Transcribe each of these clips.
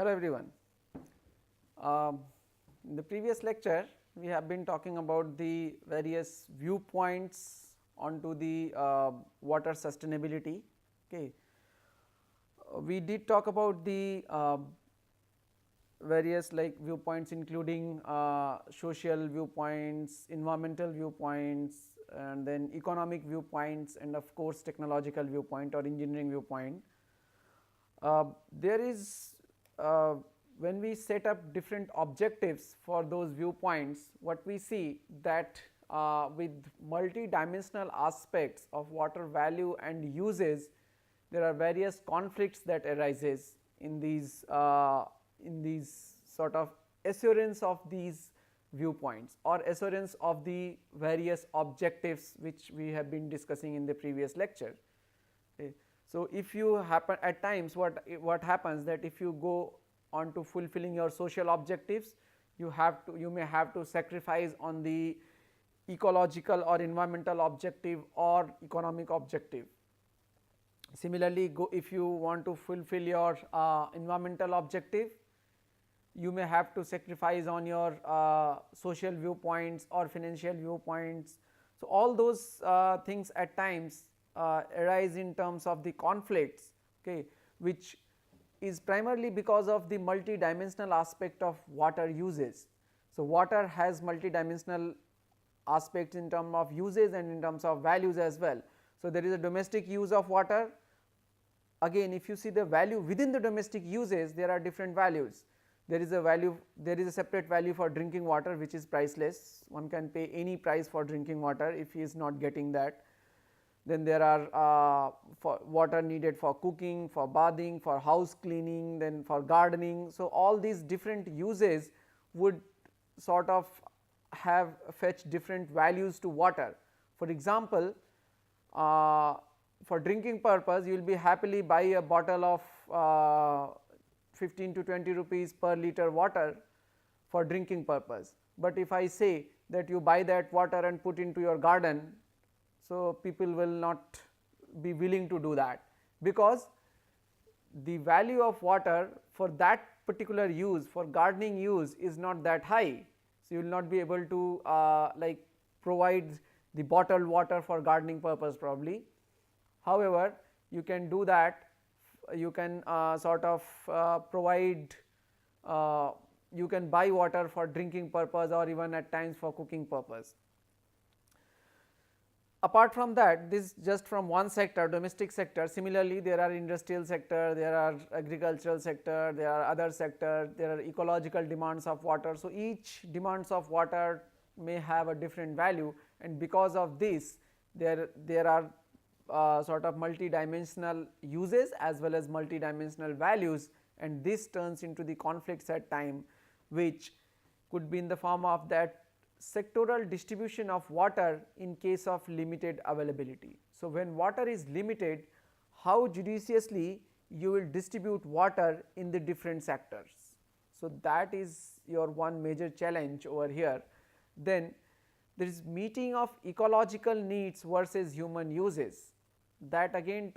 Hello everyone. In the previous lecture we have been talking about the various viewpoints onto the water sustainability. Okay. We did talk about the various like viewpoints including social viewpoints, environmental viewpoints, and then economic viewpoints, and of course technological viewpoint or engineering viewpoint. There is when we set up different objectives for those viewpoints, what we see that with multi-dimensional aspects of water value and uses, there are various conflicts that arises in these sort of assurance of these viewpoints or assurance of the various objectives which we have been discussing in the previous lecture. Okay. So, if you happen at times what happens that if you go on to fulfilling your social objectives, you may have to sacrifice on the ecological or environmental objective or economic objective. Similarly, if you want to fulfill your environmental objective, you may have to sacrifice on your social viewpoints or financial viewpoints. So, all those things at times arise in terms of the conflicts, okay, which is primarily because of the multi-dimensional aspect of water uses. So, water has multi-dimensional aspects in terms of uses and in terms of values as well. So, there is a domestic use of water. Again, if you see the value within the domestic uses, there are different values. There is a separate value for drinking water which is priceless. One can pay any price for drinking water if he is not getting that. Then there are for water needed for cooking, for bathing, for house cleaning, then for gardening. So, all these different uses would sort of fetch different values to water. For example, for drinking purpose you will be happily buy a bottle of 15 to 20 rupees per liter water for drinking purpose. But if I say that you buy that water and put into your garden, so people will not be willing to do that, because the value of water for that particular use, for gardening use, is not that high. So, you will not be able to like provide the bottled water for gardening purpose probably. However, you can do that, you can sort of provide, you can buy water for drinking purpose or even at times for cooking purpose. Apart from that, this just from one sector, domestic sector. Similarly, there are industrial sector, there are agricultural sector, there are other sector, there are ecological demands of water. So, each demands of water may have a different value, and because of this there are sort of multi-dimensional uses as well as multi-dimensional values, and this turns into the conflicts at time, which could be in the form of that sectoral distribution of water in case of limited availability. So, when water is limited, how judiciously you will distribute water in the different sectors. So, that is your one major challenge over here. Then there is meeting of ecological needs versus human uses. That again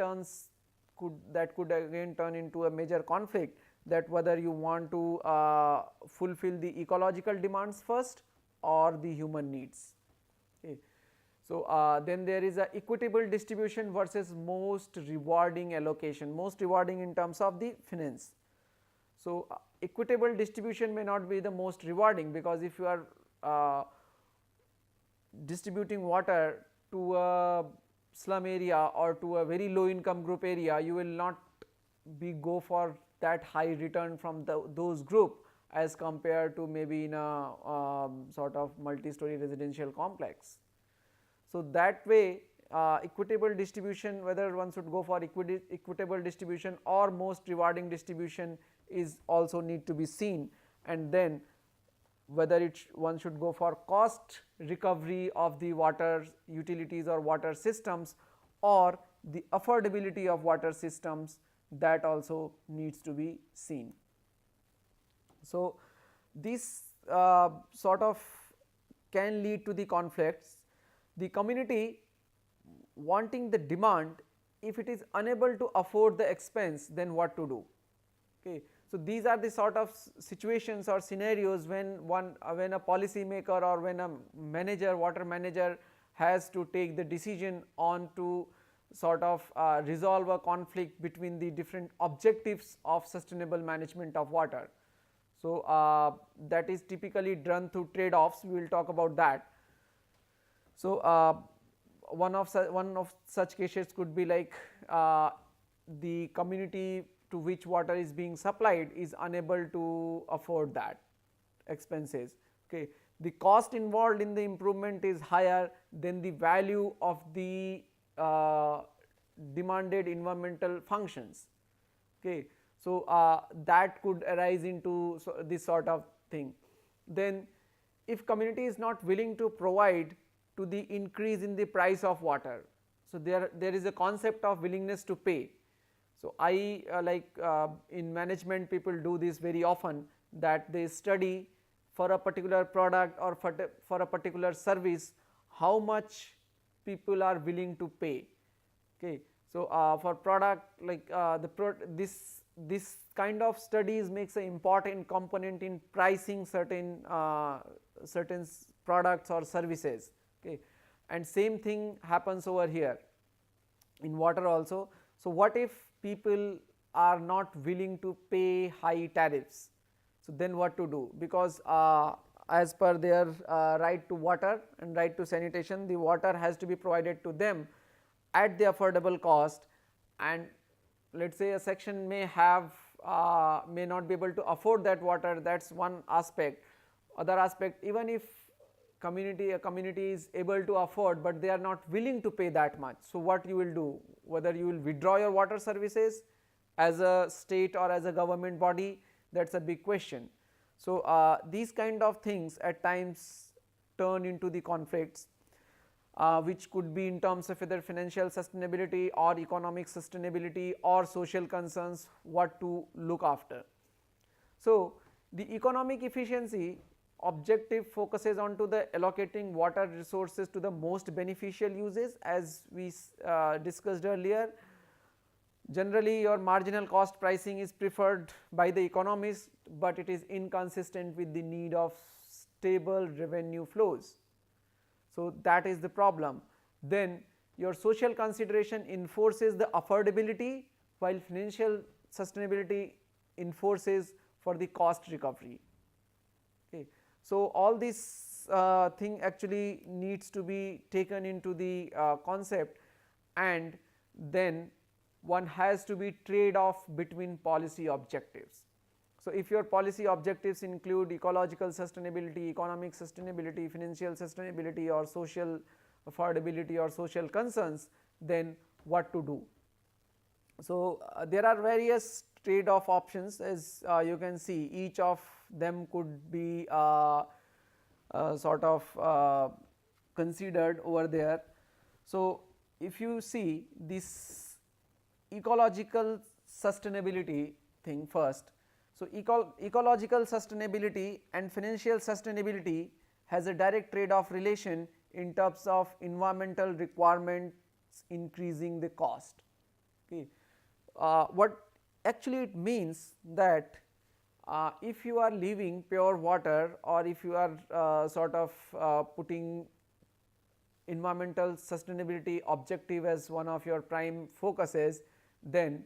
could again turn into a major conflict, that whether you want to fulfill the ecological demands first or the human needs. Okay. So, then there is a equitable distribution versus most rewarding allocation, most rewarding in terms of the finance. So, equitable distribution may not be the most rewarding, because if you are distributing water to a slum area or to a very low income group area, you will not go for that high return from those group as compared to maybe in a sort of multi-story residential complex. So, that way equitable distribution, whether one should go for equitable distribution or most rewarding distribution, is also need to be seen, and then whether one should go for cost recovery of the water utilities or water systems or the affordability of water systems, that also needs to be seen. So, this sort of can lead to the conflicts. The community wanting the demand, if it is unable to afford the expense, then what to do? Okay. So, these are the sort of situations or scenarios when a policy maker or when a manager, water manager, has to take the decision on to sort of resolve a conflict between the different objectives of sustainable management of water. So, that is typically done through trade-offs. We will talk about that. So, one of such cases could be like the community to which water is being supplied is unable to afford that expenses. Okay. The cost involved in the improvement is higher than the value of the demanded environmental functions. Okay. So, that could arise into this sort of thing. Then if community is not willing to provide to the increase in the price of water, so there is a concept of willingness to pay. So, I in management people do this very often, that they study for a particular product or for a particular service how much people are willing to pay. Okay. So, for product like this kind of studies makes an important component in pricing certain products or services. Okay. And same thing happens over here in water also. So, what if people are not willing to pay high tariffs? So, then what to do? Because as per their right to water and right to sanitation, the water has to be provided to them at the affordable cost, and let us say a section may not be able to afford that water. That is one aspect. Other aspect, even if a community is able to afford, but they are not willing to pay that much. So, what you will do? Whether you will withdraw your water services as a state or as a government body, that is a big question. So, these kind of things at times turn into the conflicts, which could be in terms of either financial sustainability or economic sustainability or social concerns, what to look after. So, the economic efficiency objective focuses on to the allocating water resources to the most beneficial uses, as we discussed earlier. Generally, your marginal cost pricing is preferred by the economists, but it is inconsistent with the need of stable revenue flows. So, that is the problem. Then your social consideration enforces the affordability, while financial sustainability enforces for the cost recovery. Okay. So, all this thing actually needs to be taken into the concept, and then one has to be trade-off between policy objectives. So, if your policy objectives include ecological sustainability, economic sustainability, financial sustainability, or social affordability or social concerns, then what to do? So, there are various trade-off options, as you can see. Each of them could be sort of considered over there. So, if you see this ecological sustainability thing first. So, ecological sustainability and financial sustainability has a direct trade-off relation in terms of environmental requirements increasing the cost. Okay. What actually it means that if you are leaving pure water, or if you are sort of putting environmental sustainability objective as one of your prime focuses, then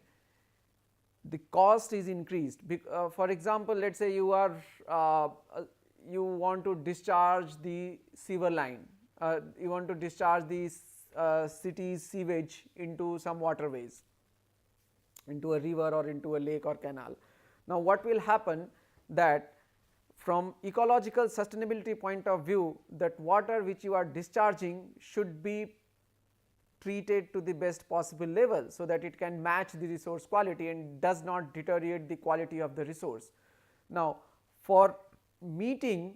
the cost is increased. For example, let us say you are you want to discharge the sewer line, you want to discharge the city's sewage into some waterways, into a river or into a lake or canal. Now, what will happen, that from ecological sustainability point of view, that water which you are discharging should be treated to the best possible level, so that it can match the resource quality and does not deteriorate the quality of the resource. Now, for meeting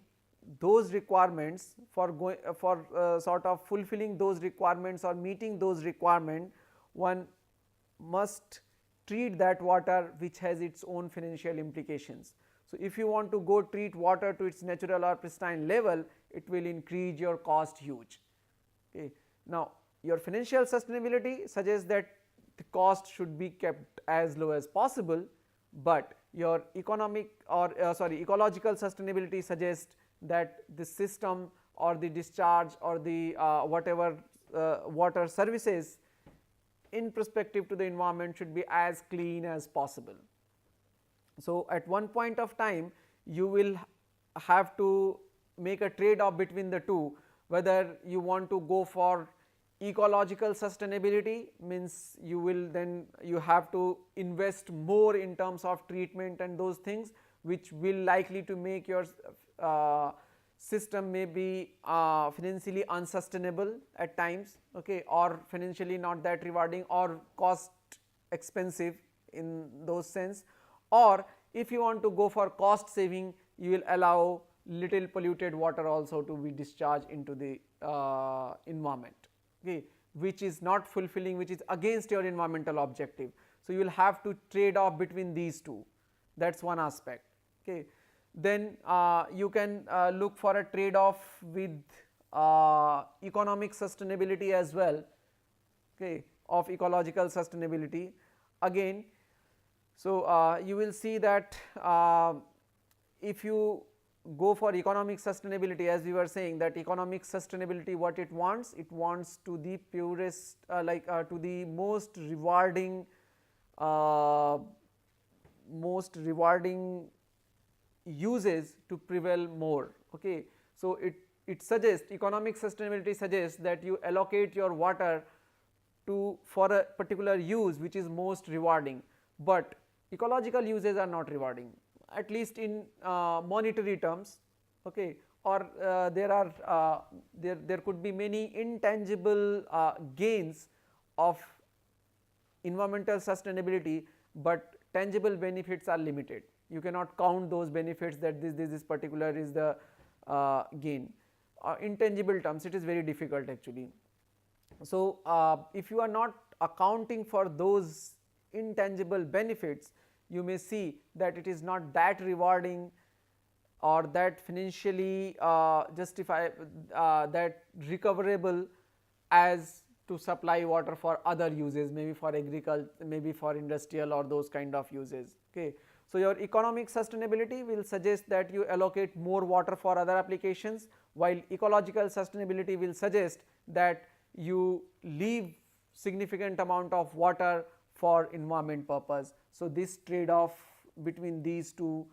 those requirements, for sort of fulfilling those requirements or meeting those requirements, one must treat that water which has its own financial implications. So, if you want to go treat water to its natural or pristine level, it will increase your cost huge. Okay. Now, your financial sustainability suggests that the cost should be kept as low as possible, but your economic or ecological sustainability suggests that the system or the discharge or the whatever water services in perspective to the environment should be as clean as possible. So, at one point of time you will have to make a trade off between the two, whether you want to go for ecological sustainability, means you will then you have to invest more in terms of treatment and those things, which will likely to make your system may be financially unsustainable at times, okay, or financially not that rewarding or cost expensive in those sense. Or if you want to go for cost saving, you will allow little polluted water also to be discharged into the environment, okay, which is not fulfilling, which is against your environmental objective. So, you will have to trade off between these two, that is one aspect. Okay. Then you can look for a trade off with economic sustainability as well, okay, of ecological sustainability again. So, you will see that if you go for economic sustainability, as we were saying that economic sustainability what it wants to the purest to the most rewarding uses to prevail more, okay. So, it suggests economic sustainability suggests that you allocate your water to for a particular use which is most rewarding, but ecological uses are not rewarding, at least in monetary terms, okay, or there could be many intangible gains of environmental sustainability, but tangible benefits are limited. You cannot count those benefits that this particular is the gain. Intangible terms, it is very difficult actually. So, if you are not accounting for those intangible benefits, you may see that it is not that rewarding or that financially that recoverable as to supply water for other uses, maybe for agriculture, maybe for industrial or those kind of uses, okay. So, your economic sustainability will suggest that you allocate more water for other applications, while ecological sustainability will suggest that you leave significant amount of water for environment purpose. So, this trade off between these two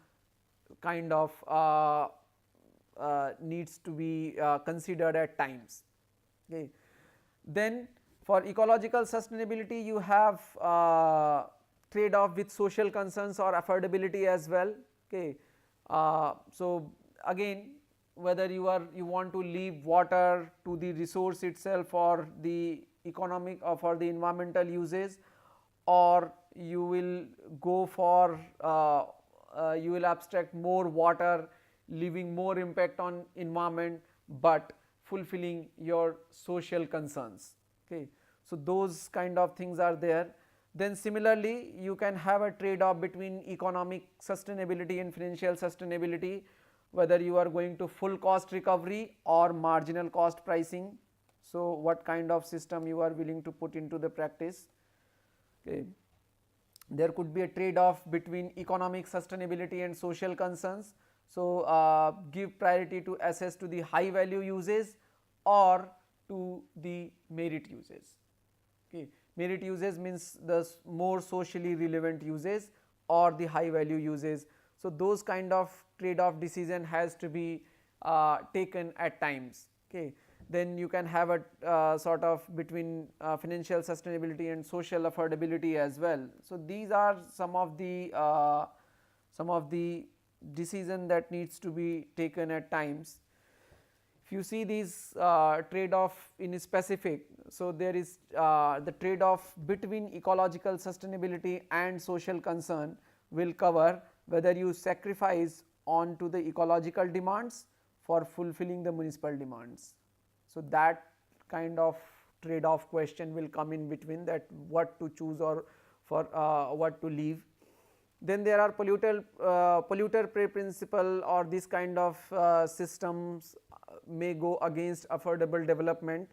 kind of needs to be considered at times, okay. Then for ecological sustainability you have trade off with social concerns or affordability as well, okay. So, again whether you want to leave water to the resource itself for the economic or for the environmental uses, or you will go for you will abstract more water, leaving more impact on environment, but fulfilling your social concerns, okay. So, those kind of things are there. Then similarly you can have a trade off between economic sustainability and financial sustainability, whether you are going to full cost recovery or marginal cost pricing. So, what kind of system you are willing to put into the practice, okay. There could be a trade off between economic sustainability and social concerns. So, give priority to access to the high value uses or to the merit uses, okay. Merit uses means the more socially relevant uses or the high value uses. So, those kind of trade off decision has to be taken at times, okay. Then you can have a sort of between financial sustainability and social affordability as well. So, these are some of the decision that needs to be taken at times. If you see these trade off in specific, so there is the trade off between ecological sustainability and social concern will cover whether you sacrifice on to the ecological demands for fulfilling the municipal demands. So, that kind of trade off question will come in between, that what to choose or for what to leave. Then there are polluter pay principle, or this kind of systems may go against affordable development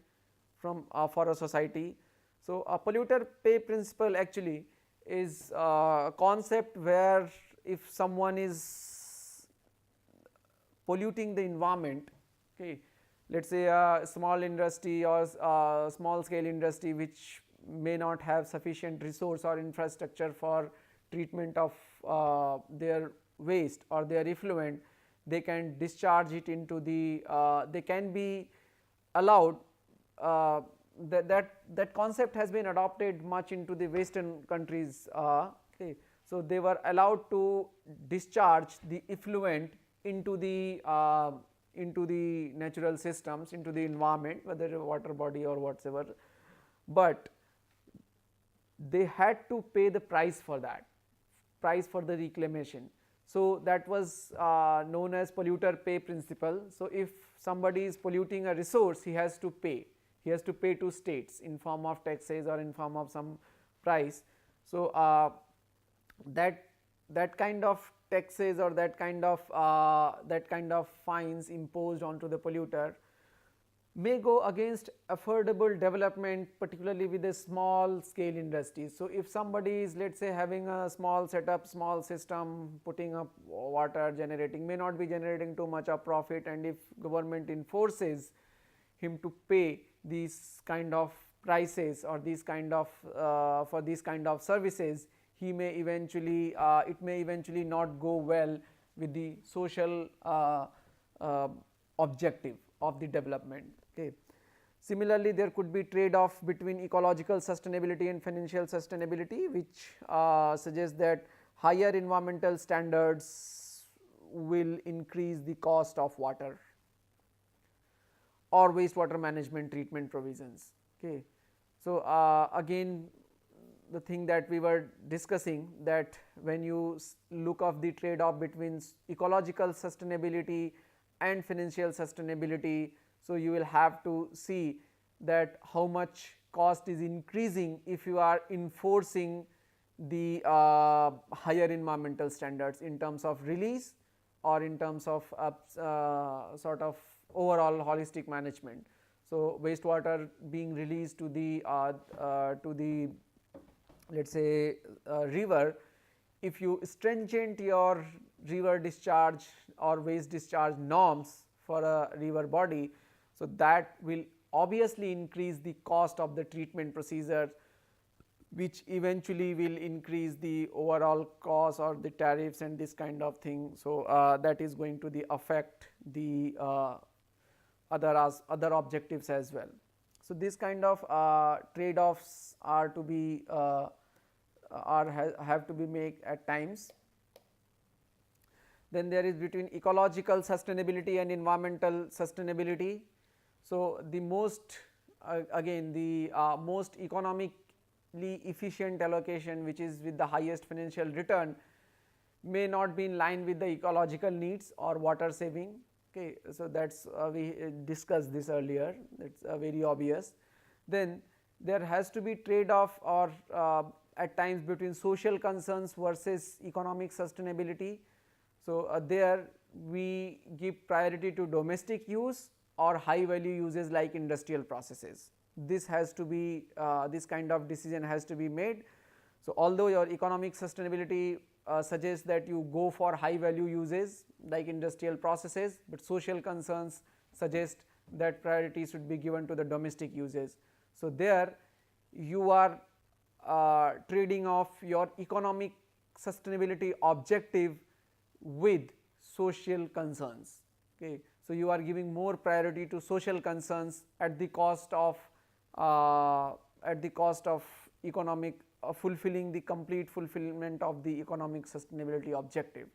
from for a society. So, a polluter pay principle actually is a concept where if someone is polluting the environment, okay, let us say a small industry or a small scale industry which may not have sufficient resource or infrastructure for treatment of their waste or their effluent, they can discharge it into the they can be allowed, that concept has been adopted much into the western countries. Okay. So, they were allowed to discharge the effluent into the natural systems, into the environment, whether a water body or whatsoever, but they had to pay the price for that, price for the reclamation. So, that was known as polluter pay principle. So, if somebody is polluting a resource, he has to pay to states in form of taxes or in form of some price. So, that kind of taxes or that kind of fines imposed onto the polluter may go against affordable development, particularly with a small scale industry. So, if somebody is, let us say, having a small setup, small system, putting up water generating, may not be generating too much of profit, and if government enforces him to pay these kind of prices or these kind of for these kind of services, he may eventually it may eventually not go well with the social objective of the development. Okay. Similarly, there could be trade-off between ecological sustainability and financial sustainability, which suggests that higher environmental standards will increase the cost of water or wastewater management treatment provisions. Okay. So, again the thing that we were discussing, that when you look of the trade-off between ecological sustainability and financial sustainability, so you will have to see that how much cost is increasing if you are enforcing the higher environmental standards in terms of release or in terms of sort of overall holistic management. So, wastewater being released to the let us say river, if you stringent your river discharge or waste discharge norms for a river body, so that will obviously increase the cost of the treatment procedure, which eventually will increase the overall cost or the tariffs and this kind of thing. So, that is going to affect the other objectives as well. So, this kind of trade-offs are to be have to be made at times. Then there is between ecological sustainability and environmental sustainability. So, the most again the most economically efficient allocation, which is with the highest financial return, may not be in line with the ecological needs or water saving. Okay. So, that is we discussed this earlier, that is very obvious. Then there has to be trade-off or at times between social concerns versus economic sustainability. So, there we give priority to domestic use or high value uses like industrial processes. This has to be this kind of decision has to be made. So, although your economic sustainability suggests that you go for high value uses like industrial processes, but social concerns suggest that priority should be given to the domestic uses. So, there you are trading off your economic sustainability objective with social concerns. Okay. So, you are giving more priority to social concerns at the cost of economic fulfilling the complete fulfillment of the economic sustainability objective.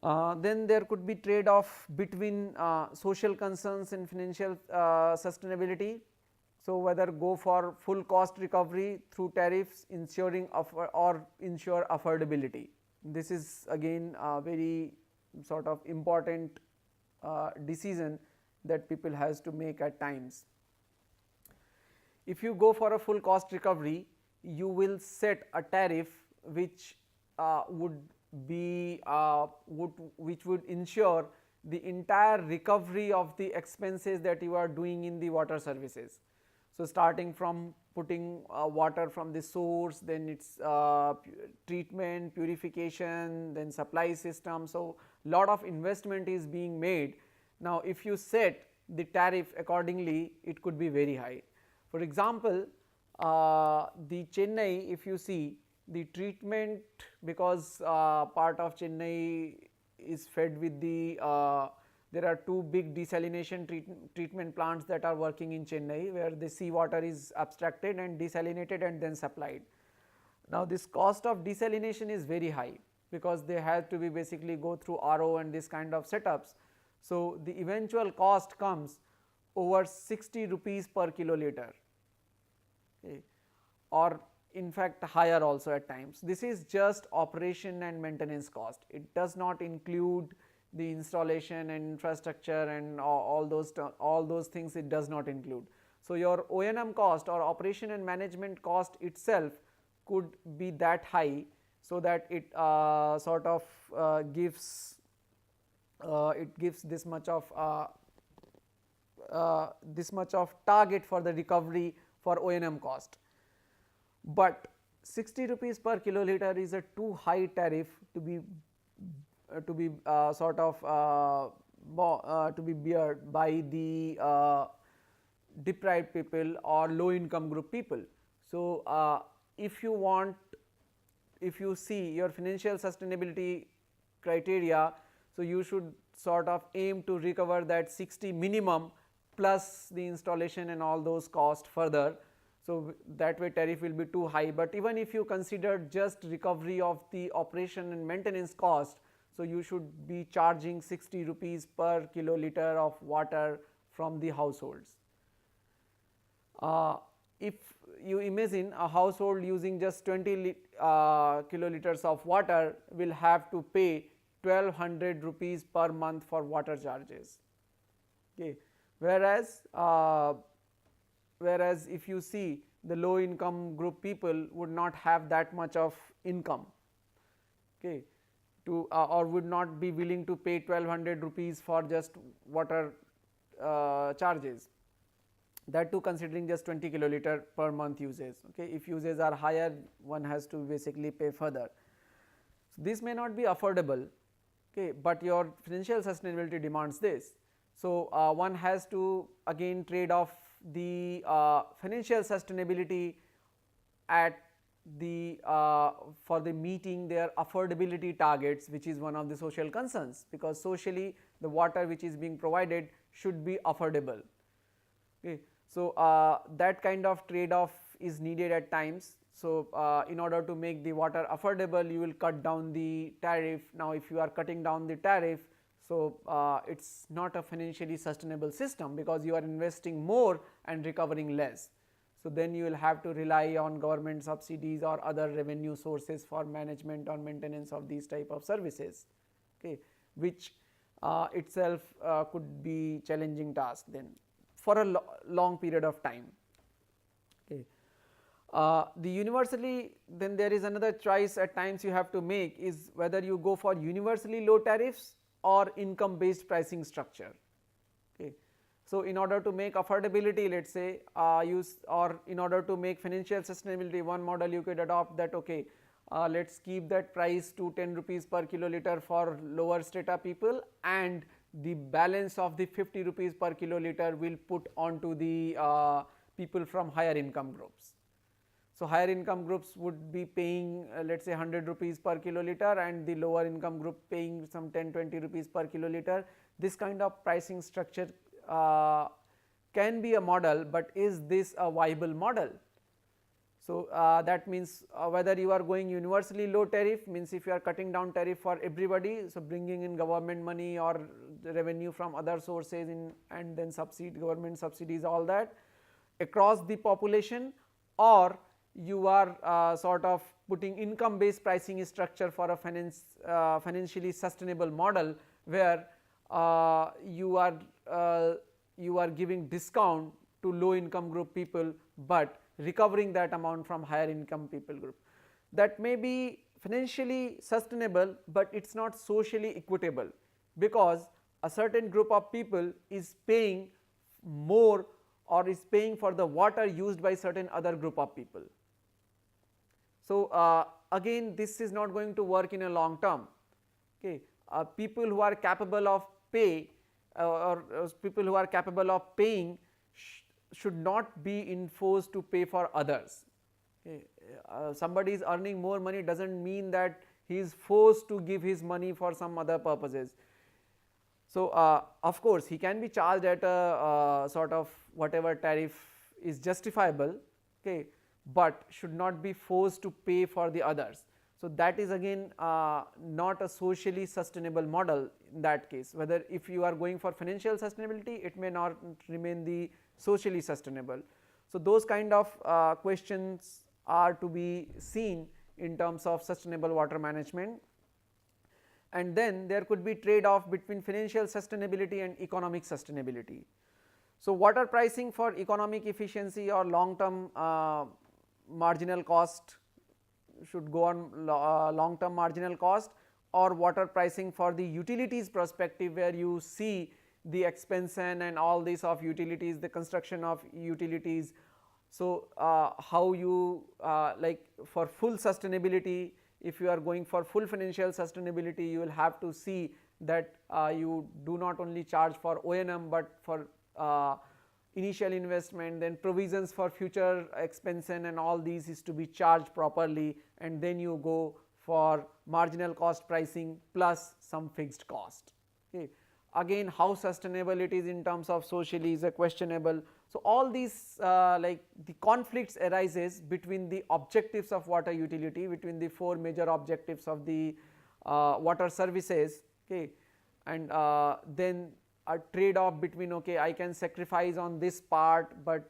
Then there could be trade-off between social concerns and financial sustainability. So, whether go for full cost recovery through tariffs ensuring or ensure affordability. This is again a very sort of important decision that people has to make at times. If you go for a full cost recovery, you will set a tariff which would be which would ensure the entire recovery of the expenses that you are doing in the water services. So, starting from putting water from the source, then its treatment, purification, then supply system. So, lot of investment is being made. Now, if you set the tariff accordingly, it could be very high. For example, the Chennai, if you see the treatment, because part of Chennai is fed with the there are two big desalination treatment plants that are working in Chennai, where the seawater is abstracted and desalinated and then supplied. Now, this cost of desalination is very high, because they have to be basically go through RO and this kind of setups. So, the eventual cost comes over 60 rupees per kiloliter, okay, or in fact higher also at times. This is just operation and maintenance cost. It does not include the installation and infrastructure and all those things, it does not include. So, your O&M cost or operation and management cost itself could be that high, so that it sort of gives this much of target for the recovery for O&M cost. But 60 rupees per kiloliter is a too high tariff to be sort of to be beared by the deprived people or low income group people. So, if you see your financial sustainability criteria, so you should sort of aim to recover that 60 minimum plus the installation and all those costs further. So, that way tariff will be too high, but even if you consider just recovery of the operation and maintenance cost, so you should be charging 60 rupees per kiloliter of water from the households. If you imagine a household using just 20 kiloliters of water will have to pay 1200 rupees per month for water charges, okay. Whereas if you see the low income group people would not have that much of income, okay, to or would not be willing to pay 1200 rupees for just water charges, that too considering just 20 kiloliter per month uses, okay. If uses are higher, one has to basically pay further. So, this may not be affordable, okay, but your financial sustainability demands this. So, one has to again trade off the financial sustainability at the for the meeting their affordability targets, which is one of the social concerns, because socially the water which is being provided should be affordable, okay. So, that kind of trade off is needed at times. So, in order to make the water affordable, you will cut down the tariff. Now, if you are cutting down the tariff, so it is not a financially sustainable system, because you are investing more and recovering less. So, then you will have to rely on government subsidies or other revenue sources for management or maintenance of these type of services, okay, which itself could be challenging task then for a long period of time, okay. The universally, then there is another choice at times you have to make, is whether you go for universally low tariffs or income based pricing structure, okay. So, in order to make affordability, let us say or in order to make financial sustainability, one model you could adopt that, okay, let us keep that price to 10 rupees per kiloliter for lower strata people, and the balance of the 50 rupees per kiloliter will put onto the people from higher income groups. So, higher income groups would be paying let us say 100 rupees per kiloliter, and the lower income group paying some 10-20 rupees per kiloliter. This kind of pricing structure can be a model, but is this a viable model? So, that means whether you are going universally low tariff, means if you are cutting down tariff for everybody, so bringing in government money or the revenue from other sources and then government subsidies, all that across the population, or you are sort of putting income based pricing structure for a financially sustainable model, where you are giving discount to low income group people, but recovering that amount from higher income people group. That may be financially sustainable, but it is not socially equitable, because a certain group of people is paying more or is paying for the water used by certain other group of people. So, again this is not going to work in a long term. Okay. People who are capable of pay or people who are capable of paying should not be enforced to pay for others. Okay. Somebody is earning more money does not mean that he is forced to give his money for some other purposes. So, of course, he can be charged at a sort of whatever tariff is justifiable, okay, but should not be forced to pay for the others. So, that is again not a socially sustainable model in that case. Whether if you are going for financial sustainability, it may not remain the socially sustainable. So, those kind of questions are to be seen in terms of sustainable water management. And then there could be trade-off between financial sustainability and economic sustainability. So, water pricing for economic efficiency or long-term marginal cost should go on long-term marginal cost, or water pricing for the utilities perspective, where you see the expansion and all this of utilities, the construction of utilities. So, how you like for full sustainability, if you are going for full financial sustainability, you will have to see that you do not only charge for O&M, but for initial investment, then provisions for future expansion and all these is to be charged properly, and then you go for marginal cost pricing plus some fixed cost. Okay. Again, how sustainable it is in terms of socially is a questionable. So, all these like the conflicts arises between the objectives of water utility, between the four major objectives of the water services, okay, and then a trade off between, okay, I can sacrifice on this part, but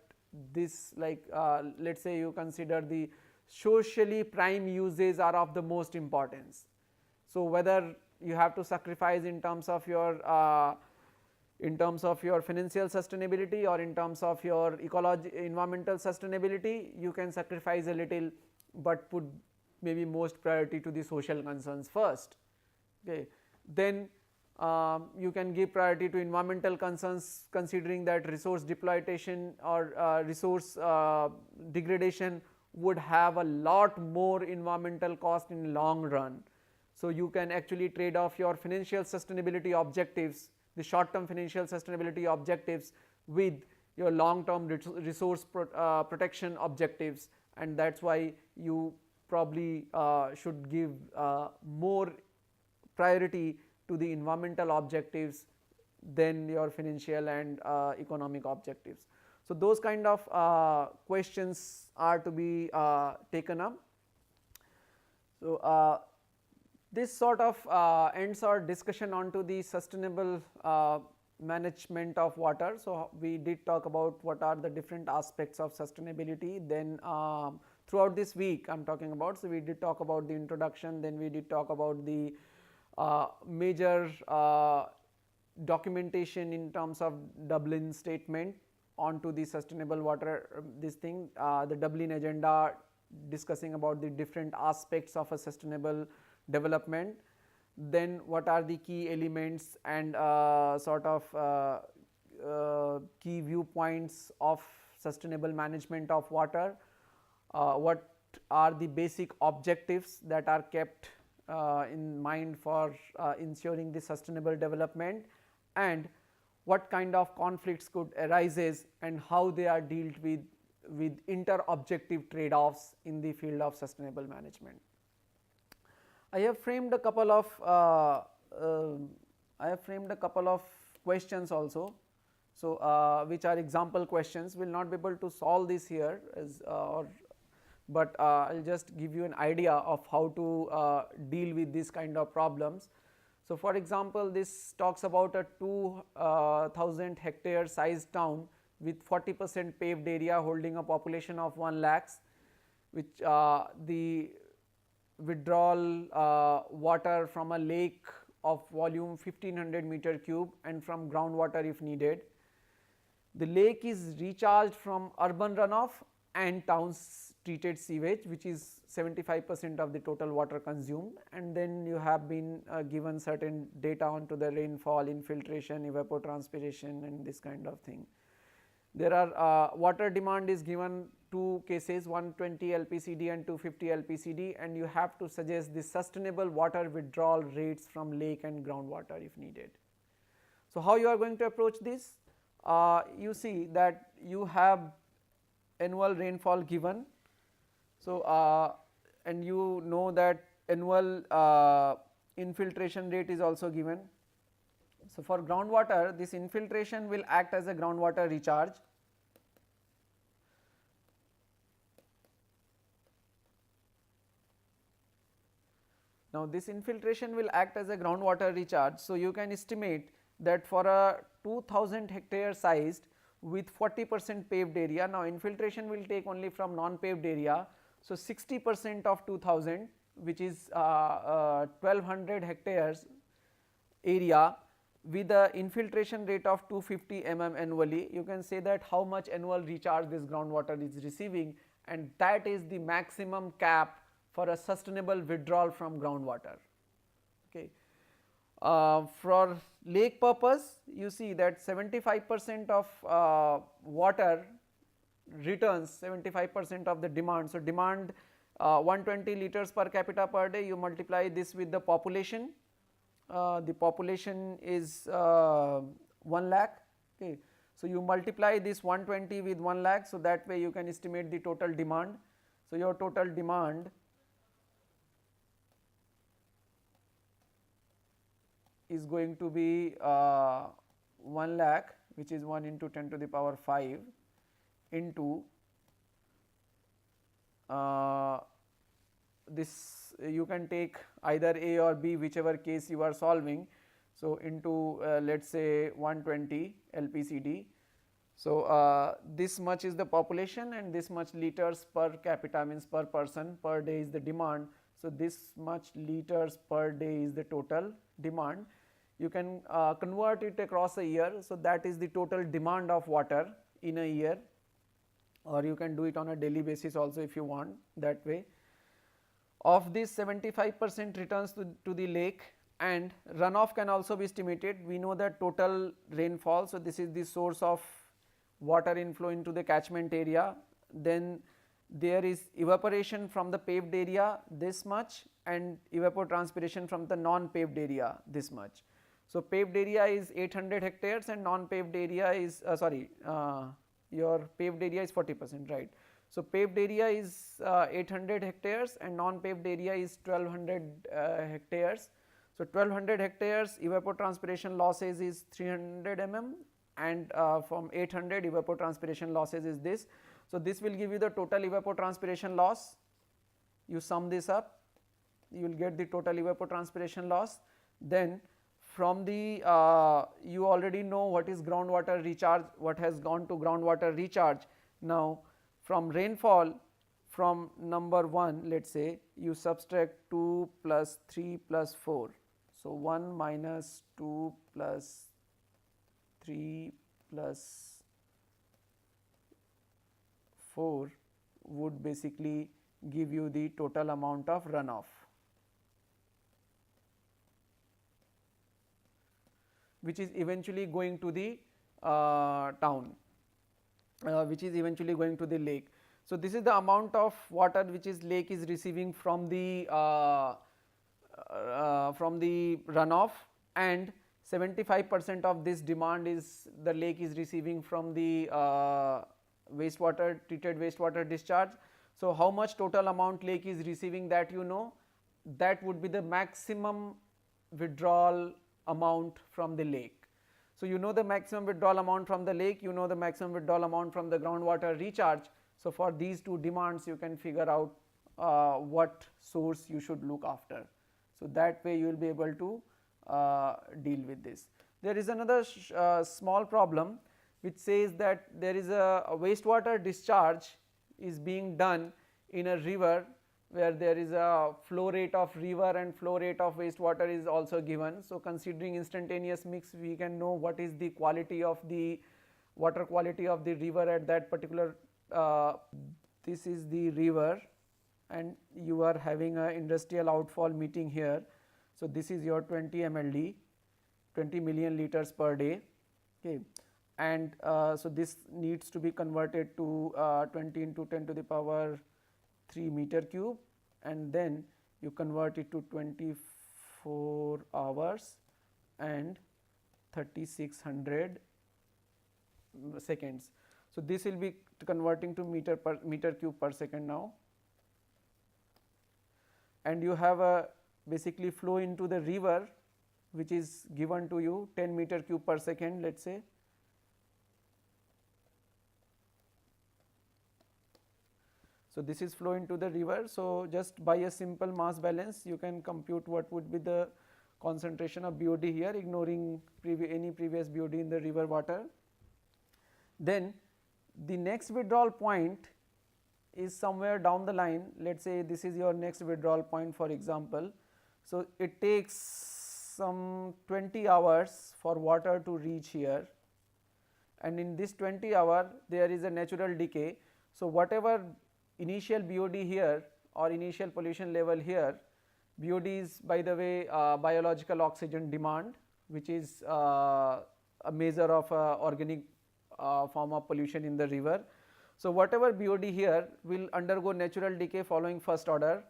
this like let us say you consider the socially prime uses are of the most importance. So, whether you have to sacrifice in terms of your financial sustainability or in terms of your environmental sustainability, you can sacrifice a little, but put maybe most priority to the social concerns first. Okay. Then you can give priority to environmental concerns, considering that resource depletion or resource degradation would have a lot more environmental cost in long run. So, you can actually trade off your financial sustainability objectives, the short term financial sustainability objectives, with your long term resource protection objectives, and that is why you probably should give more priority to the environmental objectives than your financial and economic objectives. So, those kind of questions are to be taken up. So, this sort of ends our discussion onto the sustainable management of water. So, we did talk about what are the different aspects of sustainability. Then throughout this week I am talking about, so we did talk about the introduction, then we did talk about the major documentation in terms of Dublin statement onto the sustainable water this thing, the Dublin agenda discussing about the different aspects of a sustainable development. Then what are the key elements and sort of key viewpoints of sustainable management of water, what are the basic objectives that are kept in mind for ensuring the sustainable development, and what kind of conflicts could arises and how they are dealt with inter-objective trade-offs in the field of sustainable management. I have framed a couple of questions also. So, which are example questions. We will not be able to solve this here as but I will just give you an idea of how to deal with this kind of problems. So, for example, this talks about a 2000 hectare size town with 40% paved area holding a population of 1 lakhs, which the withdrawal water from a lake of volume 1500 meter cube and from groundwater if needed. The lake is recharged from urban runoff and towns treated sewage, which is 75% of the total water consumed, and then you have been given certain data onto the rainfall, infiltration, evapotranspiration and this kind of thing. There are water demand is given two cases, 120 LPCD and 250 LPCD, and you have to suggest the sustainable water withdrawal rates from lake and groundwater if needed. So, how you are going to approach this? You see that you have annual rainfall given. So, and you know that annual infiltration rate is also given. So, for groundwater, this infiltration will act as a groundwater recharge. Now, this infiltration will act as a groundwater recharge. So, you can estimate that for a 2000 hectare sized with 40% paved area, now infiltration will take only from non-paved area. So, 60% of 2000, which is 1200 hectares area with the infiltration rate of 250 mm annually, you can say that how much annual recharge this groundwater is receiving, and that is the maximum cap for a sustainable withdrawal from groundwater. Okay. For lake purpose, you see that 75% of water returns 75% of the demand. So, demand 120 liters per capita per day, you multiply this with the population. The population is 1 lakh. Okay. So, you multiply this 120 with 1 lakh. So, that way you can estimate the total demand. So, your total demand is going to be 1 lakh, which is 1 into 10 to the power 5 into this, you can take either A or B, whichever case you are solving. So, into let us say 120 LPCD. So, this much is the population and this much liters per capita, means per person per day is the demand. So, this much liters per day is the total demand. You can convert it across a year. So, that is the total demand of water in a year, or you can do it on a daily basis also if you want that way. Of this 75% returns to the lake, and runoff can also be estimated. We know that total rainfall. So, this is the source of water inflow into the catchment area. Then there is evaporation from the paved area this much, and evapotranspiration from the non-paved area this much. So, paved area is 800 hectares and non-paved area is your paved area is 40%, right. So, paved area is 800 hectares and non-paved area is 1200 hectares. So, 1200 hectares evapotranspiration losses is 300 mm, and from 800 evapotranspiration losses is this. So, this will give you the total evapotranspiration loss. You sum this up, you will get the total evapotranspiration loss. Then from the you already know what is groundwater recharge, what has gone to groundwater recharge. Now, from rainfall, from number 1, let us say you subtract 2 plus 3 plus 4. So, 1 minus 2 plus 3 plus 4 would basically give you the total amount of runoff, which is eventually going to the town, which is eventually going to the lake. So, this is the amount of water which is lake is receiving from the runoff, and 75% of this demand is the lake is receiving from the wastewater, treated wastewater discharge. So, how much total amount lake is receiving, that you know, that would be the maximum withdrawal amount from the lake. So, you know the maximum withdrawal amount from the lake, you know the maximum withdrawal amount from the groundwater recharge. So, for these two demands you can figure out what source you should look after. So, that way you will be able to deal with this. There is another small problem which says that there is a wastewater discharge is being done in a river where there is a flow rate of river and flow rate of wastewater is also given. So, considering instantaneous mix, we can know what is the quality of the water quality of the river at that particular this is the river, and you are having a industrial outfall meeting here. So, this is your 20 MLD, 20 million liters per day. Okay. and so this needs to be converted to 20 into 10 to the power 3 meter cube, and then you convert it to 24 hours and 3600 seconds. So this will be converting to meter cube per second now, and you have a basically flow into the river which is given to you 10 meter cube per second, let us say. So this is flow into the river. So just by a simple mass balance you can compute what would be the concentration of BOD here, ignoring any previous BOD in the river water. Then the next withdrawal point is somewhere down the line. Let us say this is your next withdrawal point, for example. So it takes some 20 hours for water to reach here, and in this 20 hour there is a natural decay. So whatever initial BOD here or initial pollution level here, BOD is, by the way, biological oxygen demand, which is a measure of organic form of pollution in the river. So whatever BOD here will undergo natural decay following first order,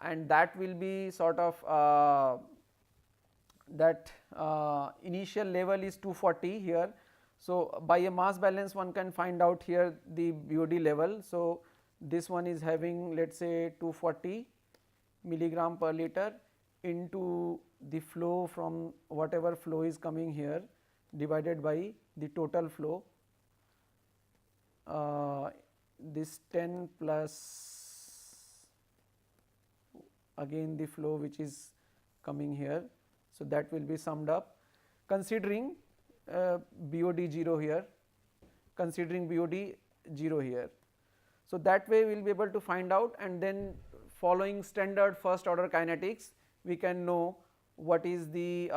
and that will be sort of that initial level is 240 here. So by a mass balance one can find out here the BOD level. So this one is having, let us say, 240 milligram per liter into the flow from whatever flow is coming here divided by the total flow, this 10 plus again the flow which is coming here. So that will be summed up considering BOD 0 here, considering BOD 0 here. So that way we will be able to find out, and then following standard first order kinetics we can know what is the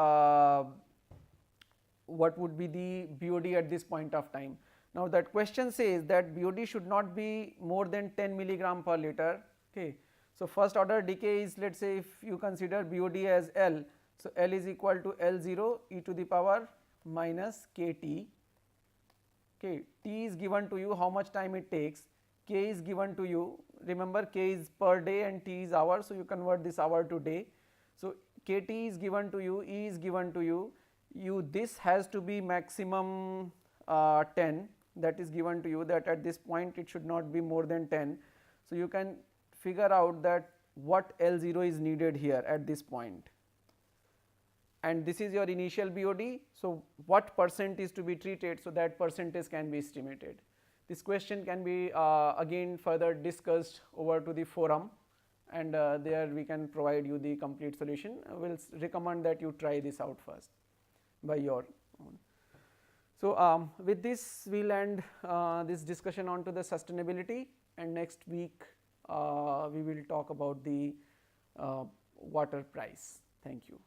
what would be the BOD at this point of time. Now that question says that BOD should not be more than 10 milligram per liter. Okay. So first order decay is, let us say, if you consider BOD as L, so L is equal to L0 e to the power minus KT. Okay. T is given to you, how much time it takes. K is given to you, remember K is per day and T is hour, so you convert this hour to day. So KT is given to you, E is given to you, this has to be maximum 10, that is given to you, that at this point it should not be more than 10. So you can figure out that what L0 is needed here at this point, and this is your initial BOD. So what percent is to be treated, so that percentage can be estimated. This question can be again further discussed over to the forum, and there we can provide you the complete solution. We will recommend that you try this out first by your own. So with this we will end this discussion on to the sustainability, and next week we will talk about the water price. Thank you.